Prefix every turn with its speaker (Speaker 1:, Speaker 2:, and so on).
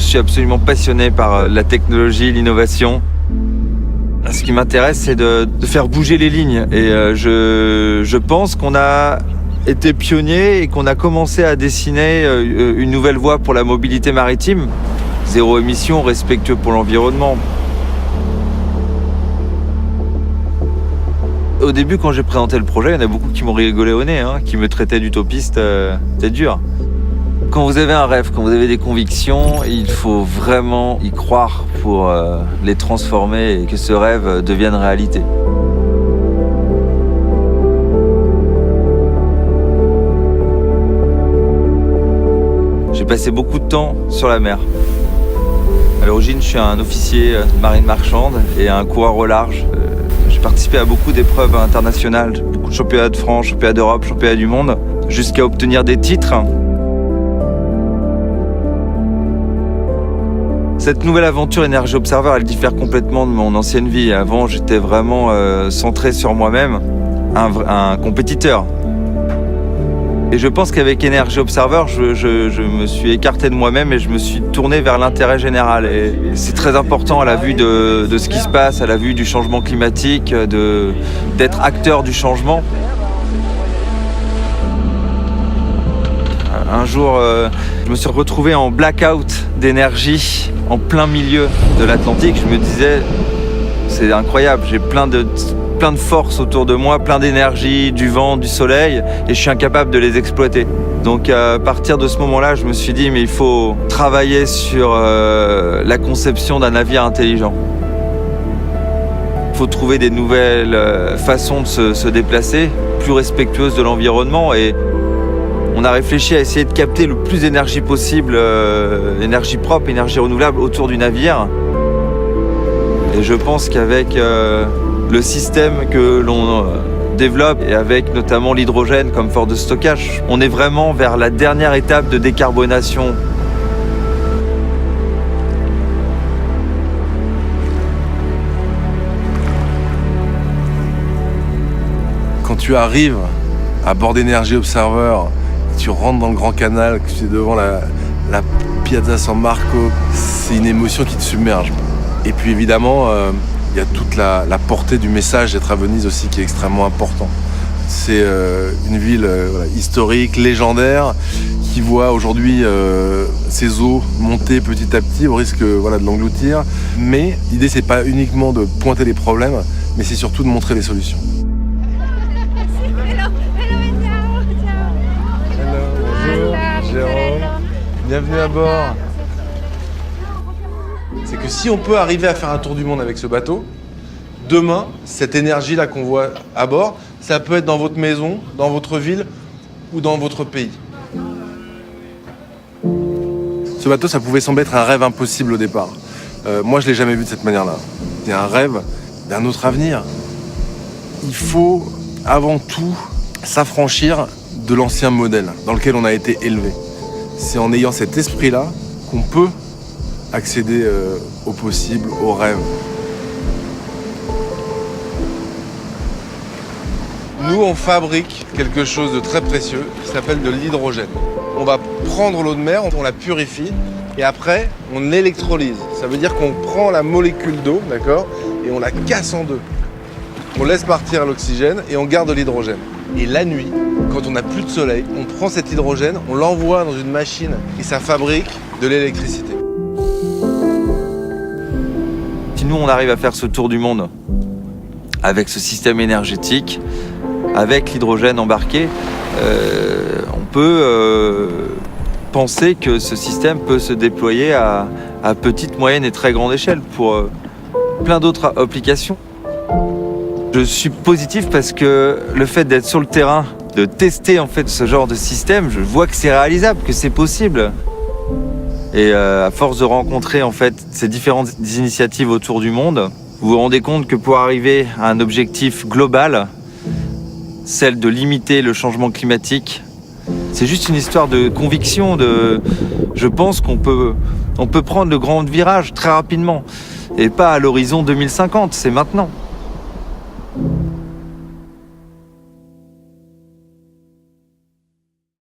Speaker 1: suis absolument passionné par la technologie, l'innovation. Ce qui m'intéresse, c'est de faire bouger les lignes. Et je pense qu'on a été pionnier et qu'on a commencé à dessiner une nouvelle voie pour la mobilité maritime. Zéro émission, respectueux pour l'environnement. Au début, quand j'ai présenté le projet, il y en a beaucoup qui m'ont rigolé au nez, qui me traitaient d'utopiste. C'est dur. Quand vous avez un rêve, quand vous avez des convictions, il faut vraiment y croire pour les transformer et que ce rêve devienne réalité. J'ai passé beaucoup de temps sur la mer. À l'origine, je suis un officier de marine marchande et un coureur au large. J'ai participé à beaucoup d'épreuves internationales, beaucoup de championnats de France, championnats d'Europe, championnats du monde, jusqu'à obtenir des titres. Cette nouvelle aventure Energy Observer, elle diffère complètement de mon ancienne vie. Avant, j'étais vraiment centré sur moi-même, un compétiteur. Et je pense qu'avec Energy Observer, je me suis écarté de moi-même et je me suis tourné vers l'intérêt général. Et c'est très important à la vue de ce qui se passe, à la vue du changement climatique, d'être acteur du changement. Un jour, je me suis retrouvé en blackout d'énergie en plein milieu de l'Atlantique. Je me disais, c'est incroyable, j'ai plein de force autour de moi, plein d'énergie, du vent, du soleil, et je suis incapable de les exploiter. Donc à partir de ce moment-là, je me suis dit, mais il faut travailler sur la conception d'un navire intelligent. Il faut trouver des nouvelles façons de se déplacer, plus respectueuses de l'environnement, et on a réfléchi à essayer de capter le plus d'énergie possible, énergie propre, énergie renouvelable autour du navire. Et je pense qu'avec le système que l'on développe et avec notamment l'hydrogène comme force de stockage, on est vraiment vers la dernière étape de décarbonation.
Speaker 2: Quand tu arrives à bord d'Energy Observer, tu rentres dans le Grand Canal, que tu es devant la Piazza San Marco, c'est une émotion qui te submerge. Et puis évidemment, il y a toute la portée du message d'être à Venise aussi qui est extrêmement important. C'est une ville historique, légendaire, qui voit aujourd'hui ses eaux monter petit à petit au risque de l'engloutir. Mais l'idée, c'est pas uniquement de pointer les problèmes, mais c'est surtout de montrer les solutions. Jérôme, bienvenue à bord. C'est que si on peut arriver à faire un tour du monde avec ce bateau, demain, cette énergie-là qu'on voit à bord, ça peut être dans votre maison, dans votre ville ou dans votre pays. Ce bateau, ça pouvait sembler être un rêve impossible au départ. Moi, je ne l'ai jamais vu de cette manière-là. C'est un rêve d'un autre avenir. Il faut avant tout s'affranchir de l'ancien modèle dans lequel on a été élevé. C'est en ayant cet esprit-là qu'on peut accéder au possible, au rêve. Nous, on fabrique quelque chose de très précieux qui s'appelle de l'hydrogène. On va prendre l'eau de mer, on la purifie et après, on l'électrolyse. Ça veut dire qu'on prend la molécule d'eau, d'accord, et on la casse en deux. On laisse partir l'oxygène et on garde l'hydrogène. Et la nuit, quand on n'a plus de soleil, on prend cet hydrogène, on l'envoie dans une machine et ça fabrique de l'électricité.
Speaker 1: Si nous, on arrive à faire ce tour du monde avec ce système énergétique, avec l'hydrogène embarqué, on peut penser que ce système peut se déployer à petite, moyenne et très grande échelle pour plein d'autres applications. Je suis positif parce que le fait d'être sur le terrain, de tester en fait ce genre de système, je vois que c'est réalisable, que c'est possible. Et à force de rencontrer en fait ces différentes initiatives autour du monde, vous vous rendez compte que pour arriver à un objectif global, celle de limiter le changement climatique, c'est juste une histoire de conviction. Je pense qu'on peut prendre le grand virage très rapidement et pas à l'horizon 2050, c'est maintenant.